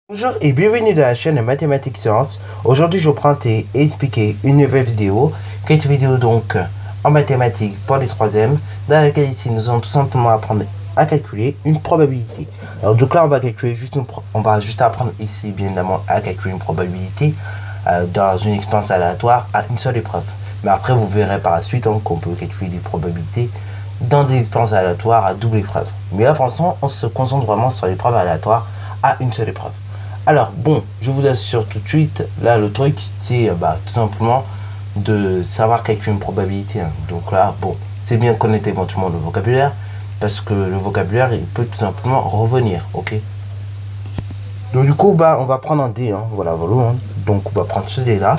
Bonjour et bienvenue dans la chaîne Mathématiques Sciences. Aujourd'hui je vais présenter et expliquer une nouvelle vidéo, qui est une vidéo donc en mathématiques pour les troisièmes, dans laquelle ici nous allons tout simplement apprendre à calculer une probabilité. Alors donc là on va calculer on va juste apprendre ici bien évidemment à calculer une probabilité dans une expérience aléatoire à une seule épreuve. Mais après vous verrez par la suite qu'on peut calculer des probabilités dans des expériences aléatoires à double épreuve. Mais là pour l'instant on se concentre vraiment sur l'épreuve aléatoire à une seule épreuve. Alors bon, je vous assure tout de suite, là le truc c'est tout simplement de savoir calculer une probabilité. Donc là, bon, c'est bien connaître éventuellement le vocabulaire, parce que le vocabulaire il peut tout simplement revenir, ok. Donc du coup, on va prendre un dé, voilà, donc on va prendre ce dé là,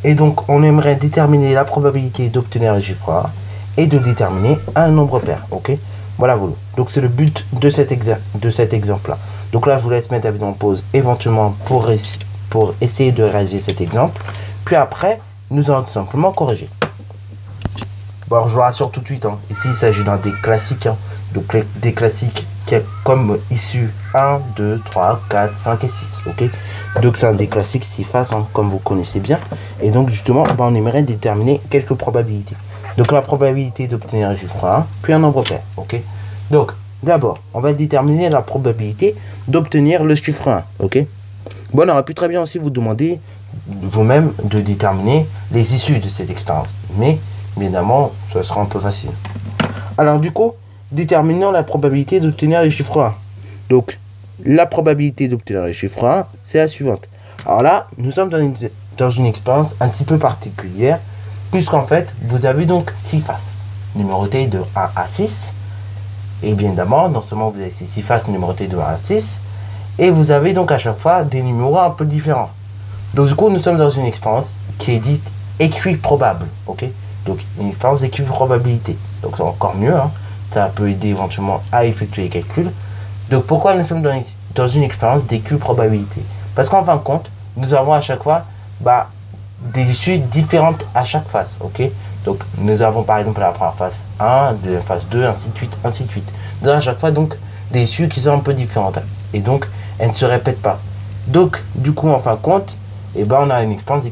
et donc on aimerait déterminer la probabilité d'obtenir le chiffre A et de déterminer un nombre pair, ok. Voilà, donc c'est le but de cet exemple là. Donc là, je vous laisse mettre la vidéo en pause éventuellement pour essayer de réaliser cet exemple. Puis après, nous allons tout simplement corriger. Bon, alors je vous rassure tout de suite, ici il s'agit d'un des classiques. Donc des classiques qui a comme issue 1, 2, 3, 4, 5 et 6. Ok. Donc c'est un des classiques 6 faces, comme vous connaissez bien. Et donc justement, on aimerait déterminer quelques probabilités. Donc la probabilité d'obtenir un chiffre 1, puis un nombre pair. Ok. Donc d'abord, on va déterminer la probabilité d'obtenir le chiffre 1, ok. Bon, on aurait pu très bien aussi vous demander vous-même de déterminer les issues de cette expérience, mais évidemment, ça sera un peu facile. Alors du coup, déterminons la probabilité d'obtenir le chiffre 1. Donc, la probabilité d'obtenir le chiffre 1, c'est la suivante. Alors là, nous sommes dans une expérience un petit peu particulière, puisqu'en fait, vous avez donc 6 faces, numérotées de 1 à 6. Et bien évidemment, non seulement vous avez ces 6 faces numérotées de 1 à 6, et vous avez donc à chaque fois des numéros un peu différents. Donc du coup, nous sommes dans une expérience qui est dite équiprobable, ok. Donc une expérience d'équiprobabilité. Donc c'est encore mieux, ça peut aider éventuellement à effectuer les calculs. Donc pourquoi nous sommes dans une expérience d'équiprobabilité? Parce qu'en fin de compte, nous avons à chaque fois des issues différentes à chaque face, ok. Donc nous avons par exemple la première phase 1, la phase 2, ainsi de suite, ainsi de suite. Nous avons à chaque fois donc des issues qui sont un peu différentes. Et donc elles ne se répètent pas. Donc du coup en fin de compte, on a une expérience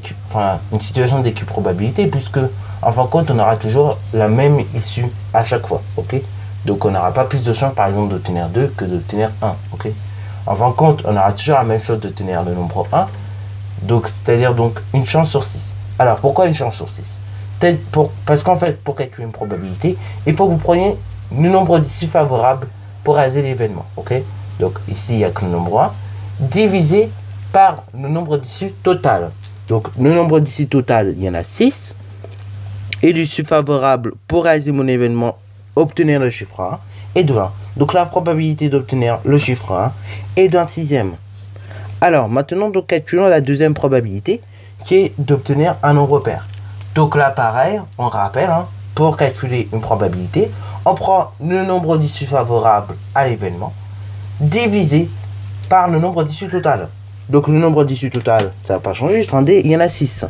une situation d'équiprobabilité, puisque en fin de compte on aura toujours la même issue à chaque fois, ok. Donc on n'aura pas plus de chance par exemple d'obtenir 2 que d'obtenir 1, ok. En fin de compte on aura toujours la même chose d'obtenir le nombre 1, donc c'est-à-dire donc une chance sur 6. Alors pourquoi une chance sur 6? Parce qu'en fait, pour calculer une probabilité, il faut que vous preniez le nombre d'issues favorables pour réaliser l'événement, ok. Donc ici il n'y a que le nombre 1 divisé par le nombre d'issues total. Donc le nombre d'issues total, il y en a 6, et l'issue favorable pour réaliser mon événement, obtenir le chiffre 1, est de 1. Donc la probabilité d'obtenir le chiffre 1 est d'un sixième. Alors maintenant, donc calculons la deuxième probabilité, qui est d'obtenir un nombre pair. Donc là pareil, on rappelle, pour calculer une probabilité, on prend le nombre d'issues favorables à l'événement divisé par le nombre d'issues total. Donc le nombre d'issues total, ça va pas changer, c'est un dé, il y en a 6.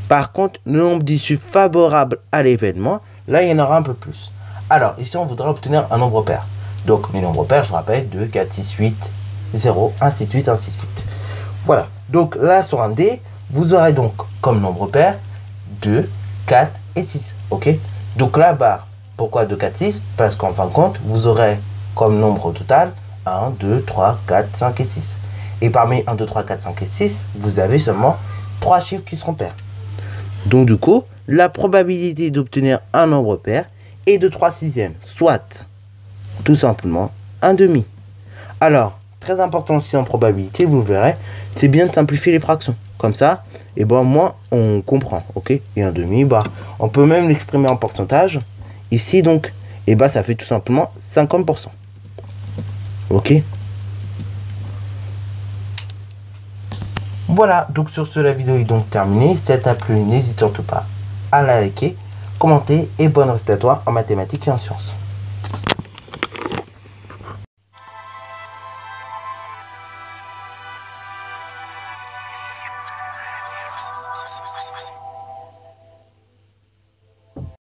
Par contre, le nombre d'issues favorables à l'événement, là il y en aura un peu plus. Alors ici on voudrait obtenir un nombre pair. Donc les nombres pairs, je rappelle, 2, 4, 6, 8, 0, ainsi de suite, ainsi de suite. Voilà, donc là sur un dé, vous aurez donc comme nombre pair 2, 4 et 6, ok. Donc là, pourquoi 2, 4, 6? Parce qu'en fin de compte, vous aurez comme nombre total 1, 2, 3, 4, 5 et 6. Et parmi 1, 2, 3, 4, 5 et 6, vous avez seulement 3 chiffres qui seront pairs. Donc du coup, la probabilité d'obtenir un nombre pair est de 3 sixièmes, soit tout simplement un demi. Alors, très important aussi en probabilité, vous verrez, c'est bien de simplifier les fractions. Comme ça, moins on comprend, ok. Et un demi, on peut même l'exprimer en pourcentage. Ici donc, ça fait tout simplement 50%. Ok. Voilà, donc sur ce, la vidéo est donc terminée. Si elle t'a plu, n'hésite surtout pas à la liker, commenter et bonne reste à toi en mathématiques et en sciences.